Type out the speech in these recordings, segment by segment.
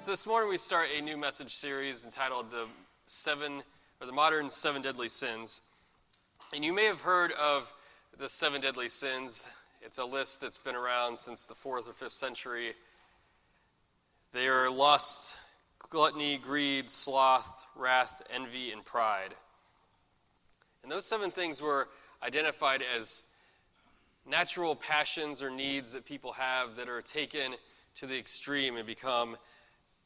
So this morning we start a new message series entitled the Modern Seven Deadly Sins. And you may have heard of the seven deadly sins. It's a list that's been around since the 4th or 5th century. They are lust, gluttony, greed, sloth, wrath, envy, and pride. And those 7 things were identified as natural passions or needs that people have that are taken to the extreme and become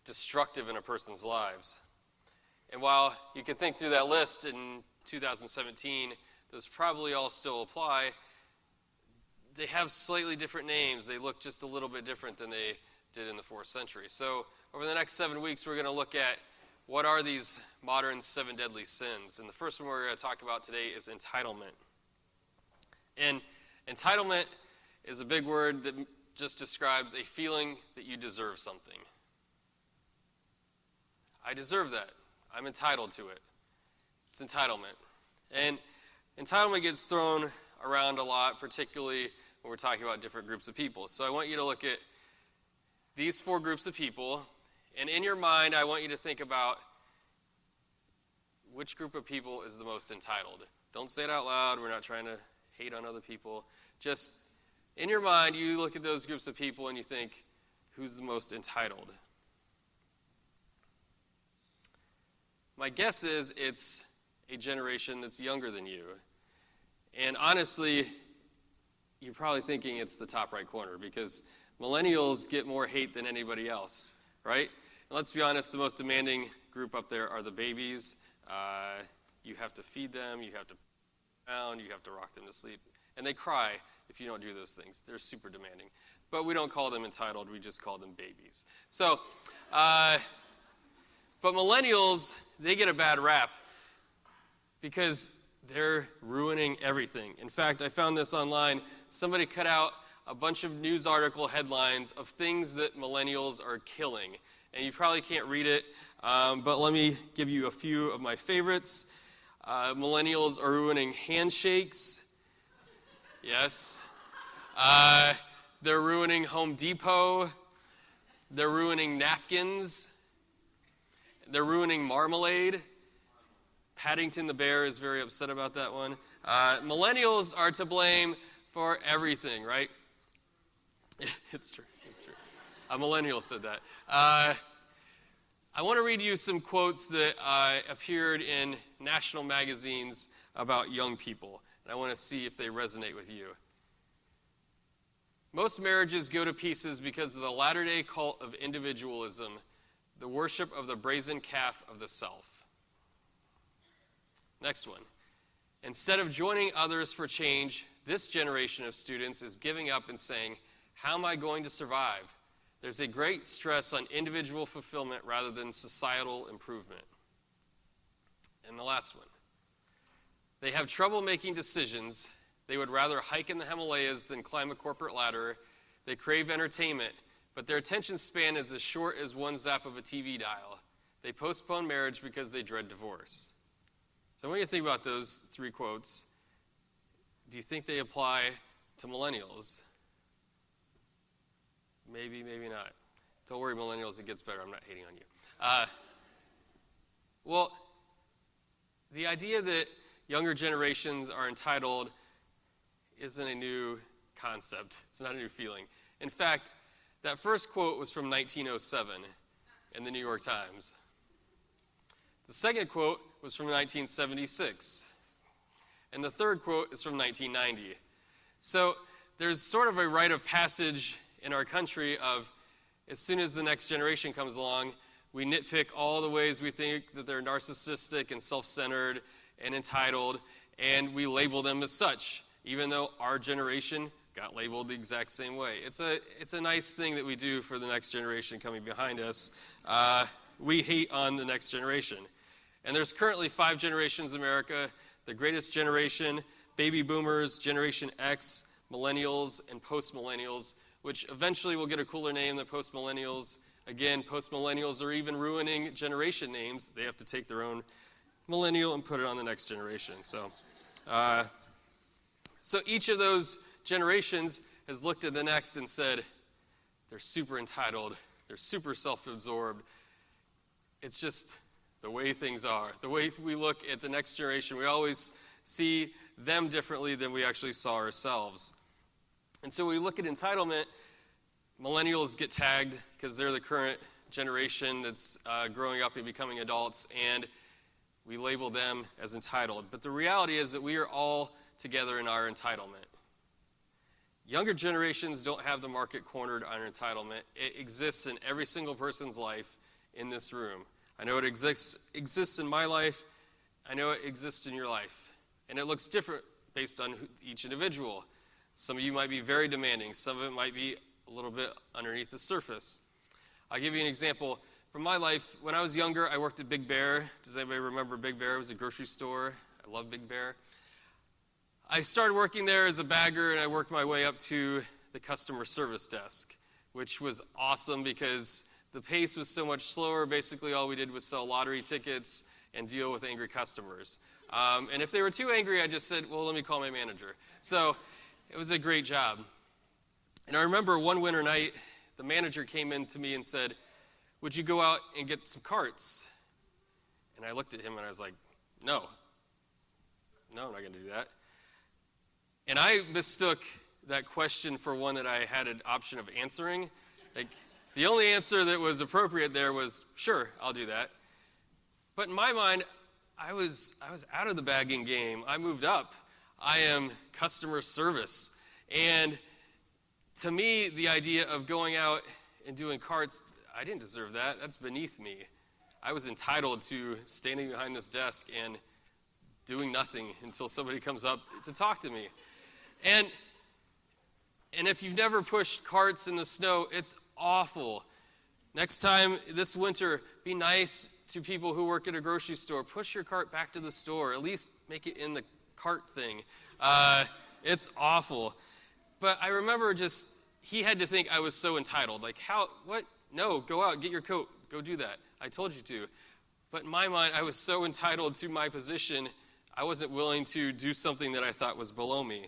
destructive in a person's lives. And while you can think through that list in 2017, those probably all still apply, they have slightly different names. They look just a little bit different than they did in the 4th century. So over the next 7 weeks, we're going to look at what are these modern 7 deadly sins. And the first one we're going to talk about today is entitlement. And entitlement is a big word that just describes a feeling that you deserve something. I deserve that. I'm entitled to it. It's entitlement. And entitlement gets thrown around a lot, particularly when we're talking about different groups of people. So I want you to look at these 4 groups of people, and in your mind, I want you to think about which group of people is the most entitled. Don't say it out loud. We're not trying to hate on other people. Just in your mind, you look at those groups of people and you think, who's the most entitled? My guess is it's a generation that's younger than you. And honestly, you're probably thinking it's the top right corner because millennials get more hate than anybody else, right? And let's be honest, the most demanding group up there are the babies. You have to feed them, you have to pound, you have to rock them to sleep. And they cry if you don't do those things. They're super demanding. But we don't call them entitled, we just call them babies. So, but millennials, they get a bad rap because they're ruining everything. In fact, I found this online. Somebody cut out a bunch of news article headlines of things that millennials are killing. And you probably can't read it, but let me give you a few of my favorites. Millennials are ruining handshakes. Yes. They're ruining Home Depot. They're ruining napkins. They're ruining marmalade. Paddington the bear is very upset about that one. Millennials are to blame for everything, right? It's true. It's true. A millennial said that. I want to read you some quotes that appeared in national magazines about young people. And I want to see if they resonate with you. Most marriages go to pieces because of the latter-day cult of individualism, the worship of the brazen calf of the self. Next one. Instead of joining others for change, this generation of students is giving up and saying, how am I going to survive? There's a great stress on individual fulfillment rather than societal improvement. And the last one. They have trouble making decisions. They would rather hike in the Himalayas than climb a corporate ladder. They crave entertainment, but their attention span is as short as one zap of a TV dial. They postpone marriage because they dread divorce. So I want you to think about those 3 quotes. Do you think they apply to millennials? Maybe, maybe not. Don't worry, millennials, it gets better. I'm not hating on you. Well, the idea that younger generations are entitled isn't a new concept. It's not a new feeling. In fact, that first quote was from 1907 in the New York Times. The second quote was from 1976. And the third quote is from 1990. So there's sort of a rite of passage in our country of as soon as the next generation comes along, we nitpick all the ways we think that they're narcissistic and self-centered and entitled, and we label them as such, even though our generation got labeled the exact same way. It's a nice thing that we do for the next generation coming behind us. We hate on the next generation. And there's currently 5 generations in America: the greatest generation, baby boomers, Generation X, millennials, and post-millennials, which eventually will get a cooler name than post-millennials. Again, post-millennials are even ruining generation names. They have to take their own millennial and put it on the next generation. So each of those generations has looked at the next and said, they're super entitled, They're super self-absorbed. It's just the way things are. The way we look at the next generation, we always see them differently than we actually saw ourselves. And so when we look at entitlement, millennials get tagged because they're the current generation that's growing up and becoming adults, and we label them as entitled. But the reality is that we are all together in our entitlement. Younger generations don't have the market cornered on entitlement. It exists in every single person's life in this room. I know it exists in my life. I know it exists in your life. And it looks different based on each individual. Some of you might be very demanding. Some of it might be a little bit underneath the surface. I'll give you an example. From my life, when I was younger, I worked at Big Bear. Does anybody remember Big Bear? It was a grocery store. I love Big Bear. I started working there as a bagger, and I worked my way up to the customer service desk, which was awesome because the pace was so much slower. Basically, all we did was sell lottery tickets and deal with angry customers. And if they were too angry, I just said, well, let me call my manager. So it was a great job. And I remember one winter night, the manager came in to me and said, would you go out and get some carts? And I looked at him and I was like, no, I'm not going to do that. And I mistook that question for one that I had an option of answering. Like, the only answer that was appropriate there was, sure, I'll do that. But in my mind, I was out of the bagging game. I moved up. I am customer service. And to me, the idea of going out and doing carts, I didn't deserve that. That's beneath me. I was entitled to standing behind this desk and doing nothing until somebody comes up to talk to me. And if you've never pushed carts in the snow, it's awful. Next time this winter, be nice to people who work at a grocery store. Push your cart back to the store. At least make it in the cart thing. It's awful. But I remember he had to think I was so entitled. Like, how, what? No, go out, get your coat. Go do that. I told you to. But in my mind, I was so entitled to my position, I wasn't willing to do something that I thought was below me.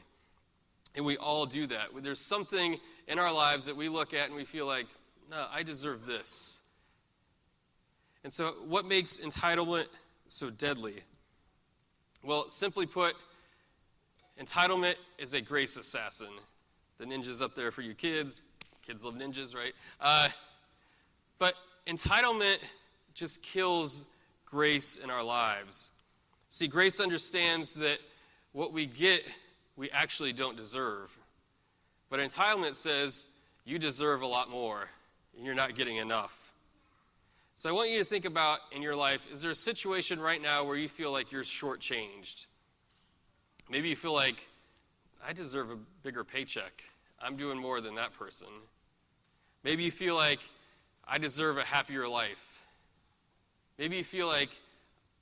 And we all do that. There's something in our lives that we look at and we feel like, no, I deserve this. And so what makes entitlement so deadly? Well, simply put, entitlement is a grace assassin. The ninja's up there for you kids. Kids love ninjas, right? But entitlement just kills grace in our lives. See, grace understands that what we get, we actually don't deserve. But entitlement says you deserve a lot more, and you're not getting enough. So I want you to think about in your life, is there a situation right now where you feel like you're shortchanged? Maybe you feel like, I deserve a bigger paycheck. I'm doing more than that person. Maybe you feel like, I deserve a happier life. Maybe you feel like,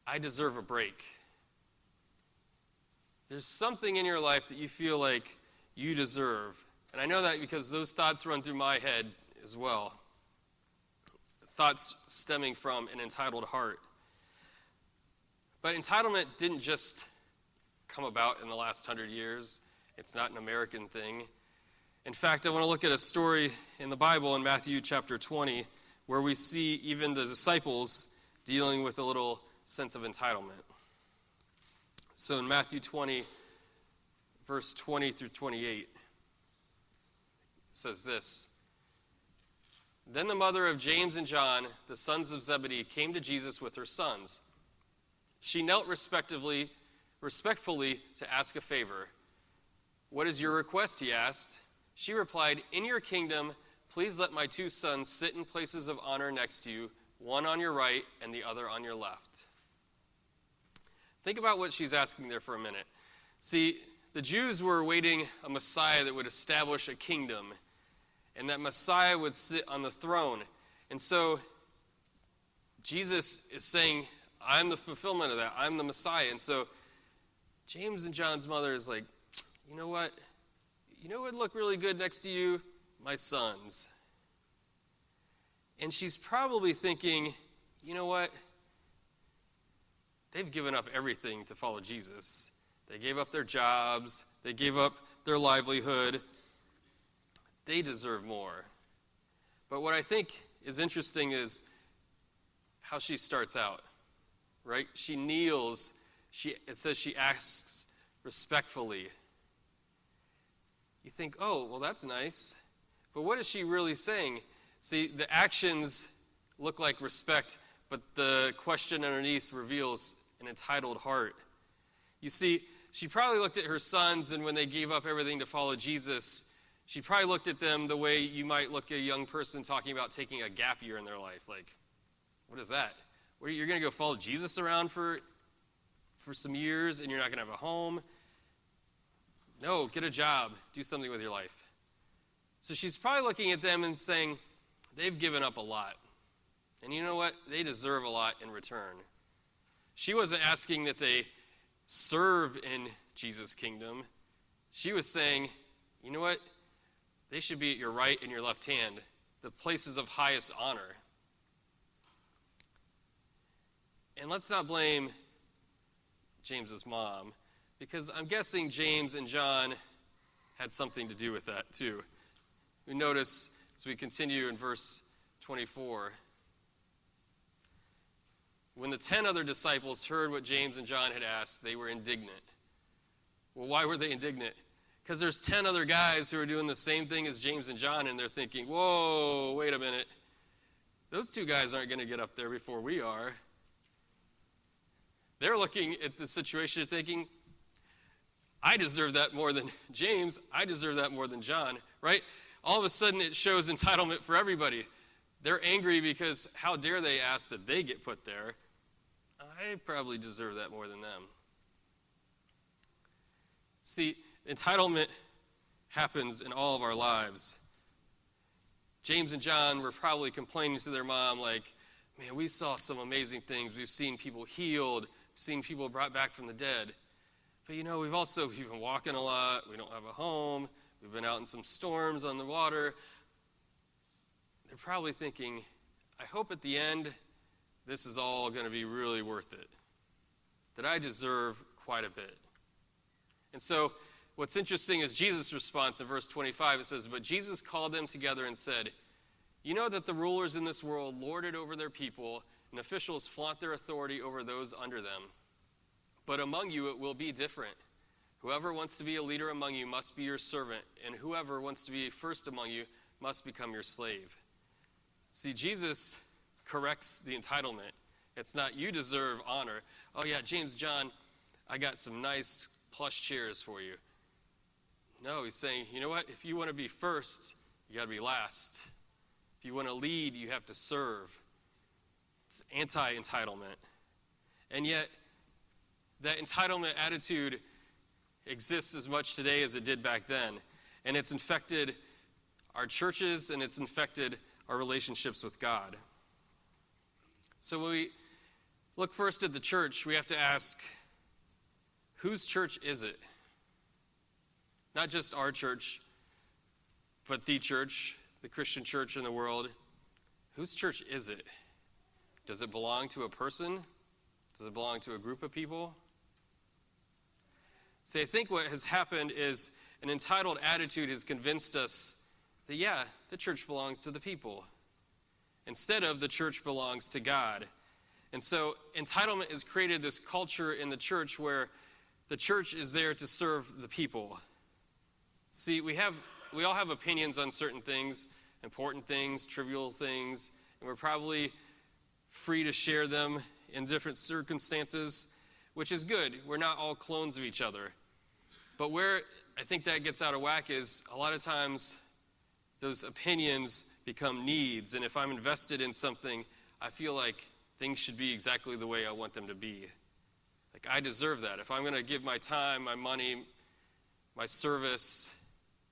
I deserve a break. There's something in your life that you feel like you deserve. And I know that because those thoughts run through my head as well. Thoughts stemming from an entitled heart. But entitlement didn't just come about in the last 100 years. It's not an American thing. In fact, I want to look at a story in the Bible in Matthew chapter 20 where we see even the disciples dealing with a little sense of entitlement. So in Matthew 20, verse 20 through 28, it says this. Then the mother of James and John, the sons of Zebedee, came to Jesus with her sons. She knelt respectfully to ask a favor. What is your request, he asked. She replied, in your kingdom, please let my 2 sons sit in places of honor next to you, one on your right and the other on your left. Think about what she's asking there for a minute. See, the Jews were awaiting a Messiah that would establish a kingdom, and that Messiah would sit on the throne. And so Jesus is saying, I'm the fulfillment of that. I'm the Messiah. And so James and John's mother is like, you know what? You know what would look really good next to you? My sons. And she's probably thinking, you know what? They've given up everything to follow Jesus. They gave up their jobs. They gave up their livelihood. They deserve more. But what I think is interesting is how she starts out, right? She kneels. It says she asks respectfully. You think, oh, well, that's nice. But what is she really saying? See, the actions look like respect, but the question underneath reveals an entitled heart. You see, she probably looked at her sons, and when they gave up everything to follow Jesus, she probably looked at them the way you might look at a young person talking about taking a gap year in their life. Like, what is that? You're going to go follow Jesus around for some years, and you're not going to have a home? No, get a job. Do something with your life. So she's probably looking at them and saying, they've given up a lot. And you know what? They deserve a lot in return. She wasn't asking that they serve in Jesus' kingdom. She was saying, you know what? They should be at your right and your left hand, the places of highest honor. And let's not blame James's mom, because I'm guessing James and John had something to do with that too. We notice as we continue in verse 24, when the 10 other disciples heard what James and John had asked, they were indignant. Well, why were they indignant? Because there's 10 other guys who are doing the same thing as James and John, and they're thinking, whoa, wait a minute. Those two guys aren't going to get up there before we are. They're looking at the situation thinking, I deserve that more than James. I deserve that more than John, right? All of a sudden, it shows entitlement for everybody. They're angry because how dare they ask that they get put there? I probably deserve that more than them. See, entitlement happens in all of our lives. James and John were probably complaining to their mom like, man, we saw some amazing things. We've seen people healed, seen people brought back from the dead. But you know, we've been walking a lot. We don't have a home. We've been out in some storms on the water. They're probably thinking, I hope at the end, this is all going to be really worth it. That I deserve quite a bit. And so, what's interesting is Jesus' response in verse 25. It says, but Jesus called them together and said, you know that the rulers in this world lord it over their people, and officials flaunt their authority over those under them. But among you it will be different. Whoever wants to be a leader among you must be your servant, and whoever wants to be first among you must become your slave. See, Jesus corrects the entitlement. It's not you deserve honor. Oh yeah, James, John, I got some nice plush chairs for you. No, he's saying, you know what? If you want to be first, you got to be last. If you want to lead, you have to serve. It's anti-entitlement. And yet, that entitlement attitude exists as much today as it did back then. And it's infected our churches, and it's infected our relationships with God. So when we look first at the church, we have to ask, whose church is it? Not just our church, but the church, the Christian church in the world. Whose church is it? Does it belong to a person? Does it belong to a group of people? See, I think what has happened is an entitled attitude has convinced us that, yeah, the church belongs to the people, instead of the church belongs to God. And so entitlement has created this culture in the church where the church is there to serve the people. See, we all have opinions on certain things, important things, trivial things, and we're probably free to share them in different circumstances, which is good. We're not all clones of each other. But where I think that gets out of whack is a lot of times those opinions become needs. And if I'm invested in something, I feel like things should be exactly the way I want them to be. Like, I deserve that. If I'm going to give my time, my money, my service,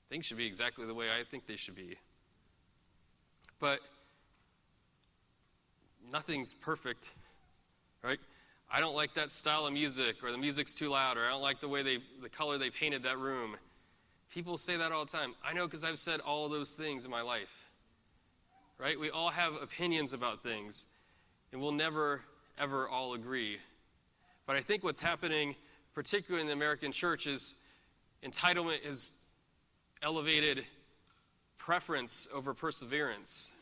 things should be exactly the way I think they should be. But nothing's perfect, right? I don't like that style of music, or the music's too loud, or I don't like the color they painted that room. People say that all the time. I know, because I've said all of those things in my life, right? We all have opinions about things, and we'll never, ever all agree. But I think what's happening, particularly in the American church, is entitlement is elevated preference over perseverance.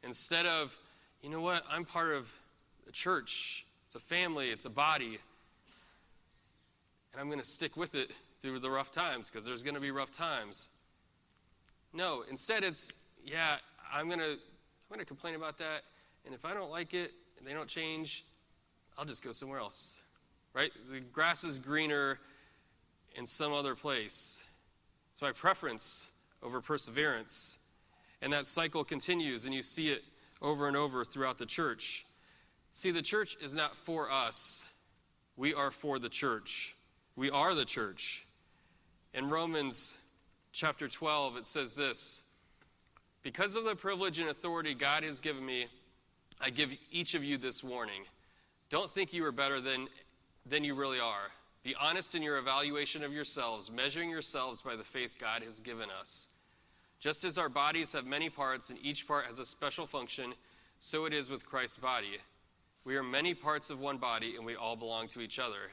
Instead of, you know what, I'm part of a church. It's a family. It's a body. And I'm going to stick with it through the rough times because there's going to be rough times. No, instead it's, yeah, I'm going to complain about that. And if I don't like it and they don't change, I'll just go somewhere else. Right? The grass is greener in some other place. It's my preference over perseverance. And that cycle continues, and you see it over and over throughout the church. See, the church is not for us. We are for the church. We are the church. In Romans chapter 12, it says this: because of the privilege and authority God has given me, I give each of you this warning. Don't think you are better than you really are. Be honest in your evaluation of yourselves, measuring yourselves by the faith God has given us. Just as our bodies have many parts and each part has a special function, so it is with Christ's body. We are many parts of one body and we all belong to each other.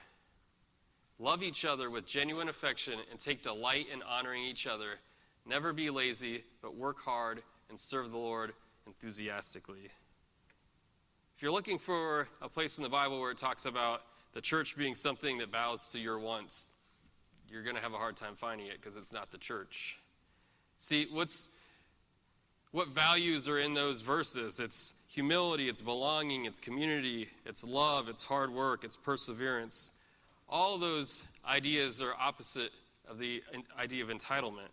Love each other with genuine affection and take delight in honoring each other. Never be lazy, but work hard and serve the Lord enthusiastically. If you're looking for a place in the Bible where it talks about the church being something that bows to your wants, you're going to have a hard time finding it because it's not the church. See, what values are in those verses? It's humility, it's belonging, it's community, it's love, it's hard work, it's perseverance. All those ideas are opposite of the idea of entitlement.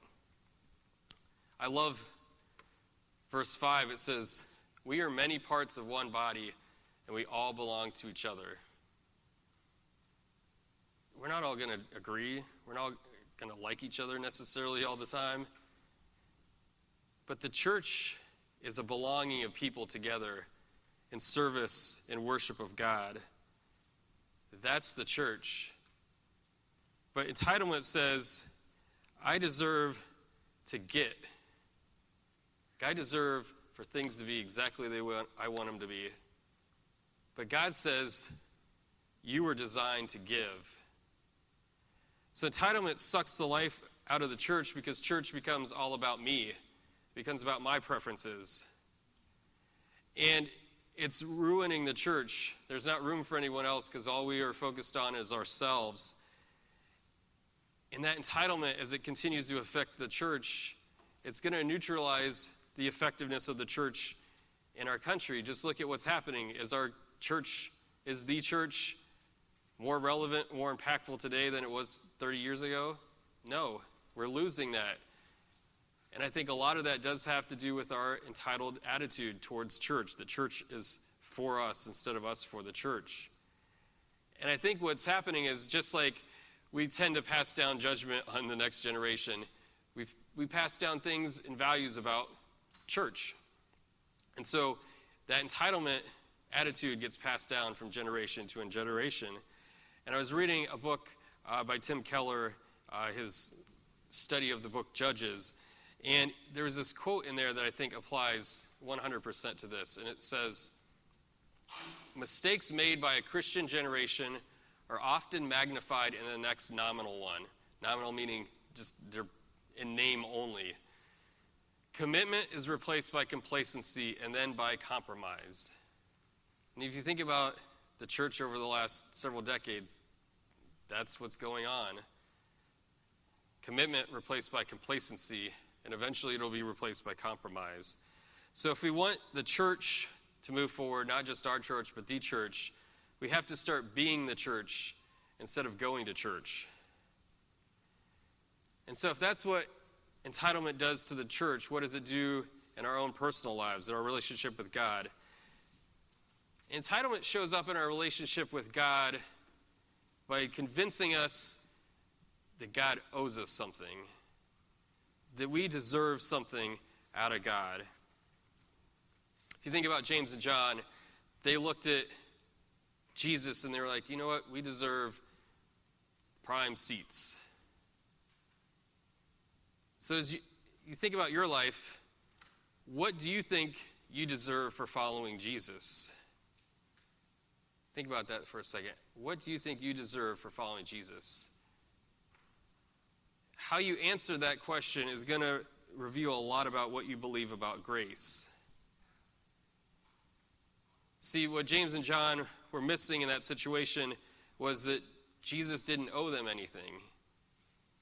I love verse 5. It says, we are many parts of one body, and we all belong to each other. We're not all going to agree. We're not going to like each other necessarily all the time. But the church is a belonging of people together in service and worship of God. That's the church. But entitlement says, I deserve to get. I deserve for things to be exactly the way I want them to be. But God says, you were designed to give. So entitlement sucks the life out of the church because church becomes all about me. It becomes about my preferences. And it's ruining the church. There's not room for anyone else because all we are focused on is ourselves. And that entitlement, as it continues to affect the church, it's going to neutralize the effectiveness of the church in our country. Just look at what's happening. Is the church more relevant, more impactful today than it was 30 years ago? No, we're losing that. And I think a lot of that does have to do with our entitled attitude towards church. The church is for us instead of us for the church. And I think what's happening is just like we tend to pass down judgment on the next generation, we pass down things and values about church. And so that entitlement attitude gets passed down from generation to generation. And I was reading a book by Tim Keller, his study of the book Judges, and there was this quote in there that I think applies 100% to this, and it says, mistakes made by a Christian generation are often magnified in the next nominal one. Nominal meaning just they're in name only. Commitment is replaced by complacency and then by compromise. And if you think about the church over the last several decades, that's what's going on. Commitment replaced by complacency, and eventually it'll be replaced by compromise. So if we want the church to move forward, not just our church, but the church, we have to start being the church instead of going to church. And so if that's what entitlement does to the church, what does it do in our own personal lives, in our relationship with God? Entitlement shows up in our relationship with God by convincing us that God owes us something, that we deserve something out of God. If you think about James and John, they looked at Jesus and they were like, you know what, we deserve prime seats. So as you think about your life, what do you think you deserve for following Jesus? Think about that for a second. What do you think you deserve for following Jesus? How you answer that question is going to reveal a lot about what you believe about grace. See, what James and John were missing in that situation was that Jesus didn't owe them anything.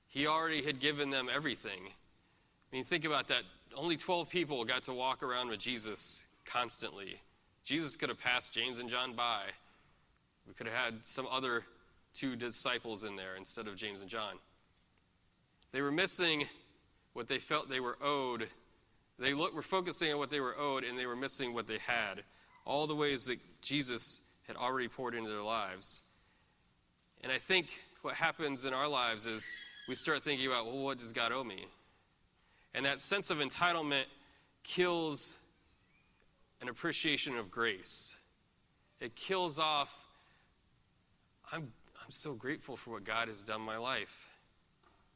He already had given them everything. I mean, think about that. Only 12 people got to walk around with Jesus constantly. Jesus could have passed James and John by. We could have had some other 2 disciples in there instead of James and John. They were missing what they felt they were owed. They were focusing on what they were owed, and they were missing what they had. All the ways that Jesus had already poured into their lives. And I think what happens in our lives is we start thinking about, well, what does God owe me? And that sense of entitlement kills an appreciation of grace. It kills off, I'm so grateful for what God has done in my life.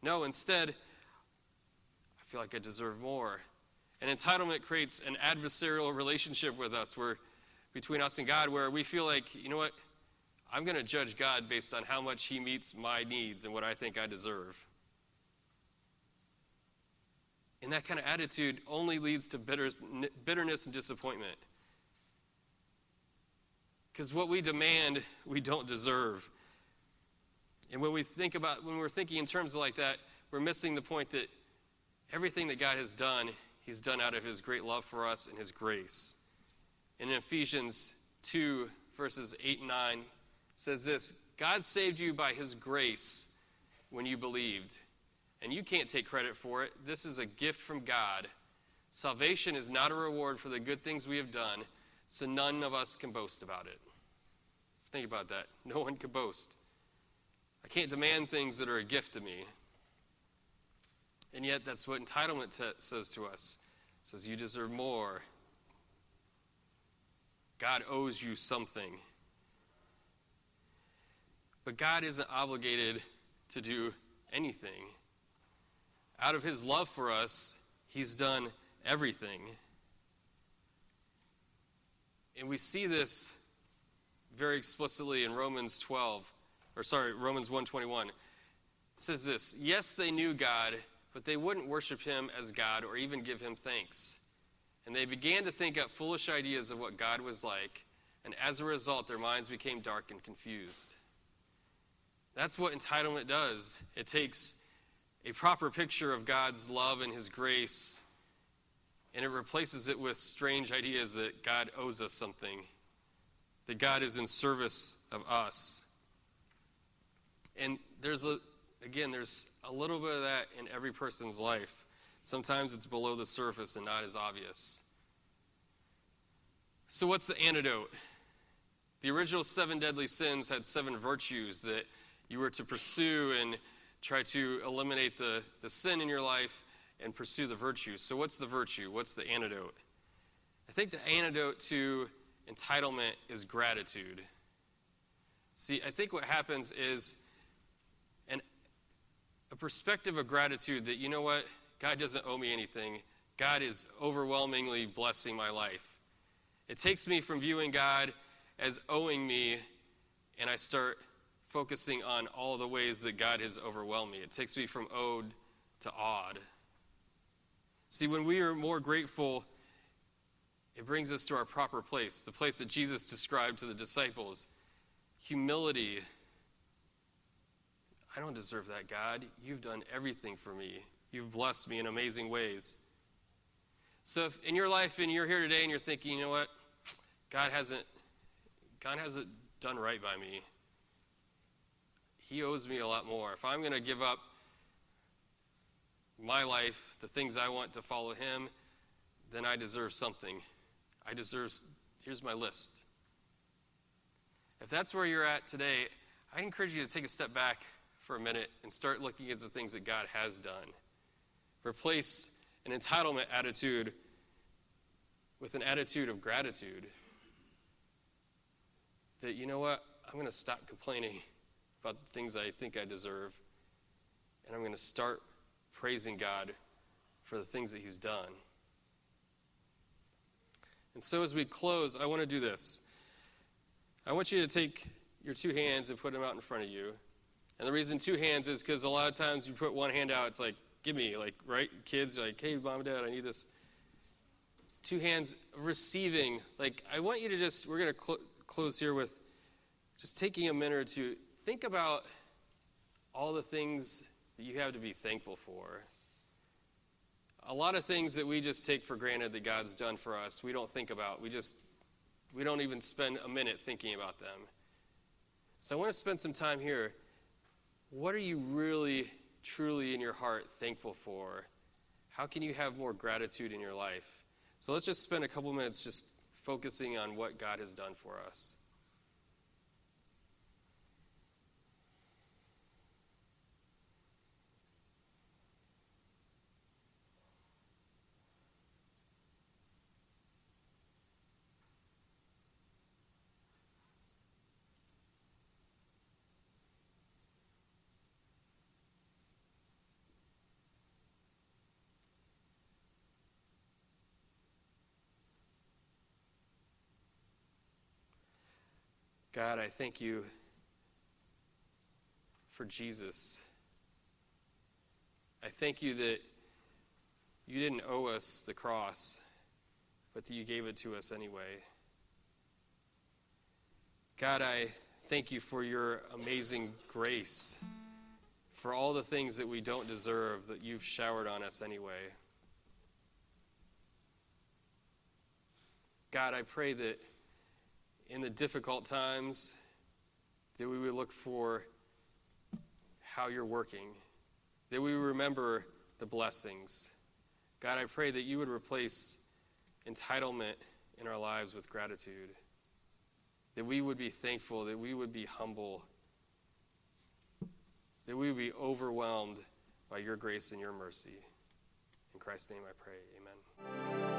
No, instead, I feel like I deserve more. And entitlement creates an adversarial relationship with us, between us and God, where we feel like, you know what, I'm going to judge God based on how much he meets my needs and what I think I deserve. And that kind of attitude only leads to bitterness and disappointment. Because what we demand, we don't deserve. And when we're thinking in terms like that, we're missing the point that everything that God has done, he's done out of his great love for us and his grace. And in Ephesians 2, verses 8 and 9, it says this: God saved you by his grace when you believed. And you can't take credit for it. This is a gift from God. Salvation is not a reward for the good things we have done, so none of us can boast about it. Think about that. No one can boast. I can't demand things that are a gift to me. And yet that's what entitlement says to us. It says you deserve more. God owes you something. But God isn't obligated to do anything. Out of his love for us, he's done everything. And we see this very explicitly in Romans 1:21. It says this: yes, they knew God, but they wouldn't worship him as God or even give him thanks. And they began to think up foolish ideas of what God was like, and as a result, their minds became dark and confused. That's what entitlement does. It takes a proper picture of God's love and his grace, and it replaces it with strange ideas that God owes us something, that God is in service of us. And there's a little bit of that in every person's life. Sometimes it's below the surface and not as obvious. So what's the antidote? The original 7 deadly sins had 7 virtues that you were to pursue and try to eliminate the sin in your life and pursue the virtue. So what's the virtue? What's the antidote? I think the antidote to entitlement is gratitude. See, I think what happens is a perspective of gratitude that, you know what, God doesn't owe me anything. God is overwhelmingly blessing my life. It takes me from viewing God as owing me, and I start focusing on all the ways that God has overwhelmed me. It takes me from owed to awed. See, when we are more grateful, it brings us to our proper place, the place that Jesus described to the disciples. Humility. I don't deserve that, God. You've done everything for me. You've blessed me in amazing ways. So if in your life and you're here today and you're thinking, you know what, God hasn't done right by me. He owes me a lot more. If I'm going to give up my life, the things I want to follow him, then I deserve something. Here's my list. If that's where you're at today, I encourage you to take a step back for a minute and start looking at the things that God has done. Replace an entitlement attitude with an attitude of gratitude. That, you know what, I'm going to stop complaining about the things I think I deserve, and I'm going to start praising God for the things that he's done. And so as we close, I want to do this. I want you to take your 2 hands and put them out in front of you. And the reason 2 hands is because a lot of times you put one hand out, it's like, give me, like, right? Kids are like, hey, mom and dad, I need this. two hands receiving. Like, I want you to just, we're going to close here with just taking a minute or two. Think about all the things that you have to be thankful for. A lot of things that we just take for granted that God's done for us, we don't think about. We don't even spend a minute thinking about them. So I want to spend some time here. What are you really, truly in your heart thankful for? How can you have more gratitude in your life? So let's just spend a couple minutes just focusing on what God has done for us. God, I thank you for Jesus. I thank you that you didn't owe us the cross, but that you gave it to us anyway. God, I thank you for your amazing grace, for all the things that we don't deserve that you've showered on us anyway. God, I pray that in the difficult times, that we would look for how you're working, that we would remember the blessings. God, I pray that you would replace entitlement in our lives with gratitude, that we would be thankful, that we would be humble, that we would be overwhelmed by your grace and your mercy. In Christ's name I pray, amen.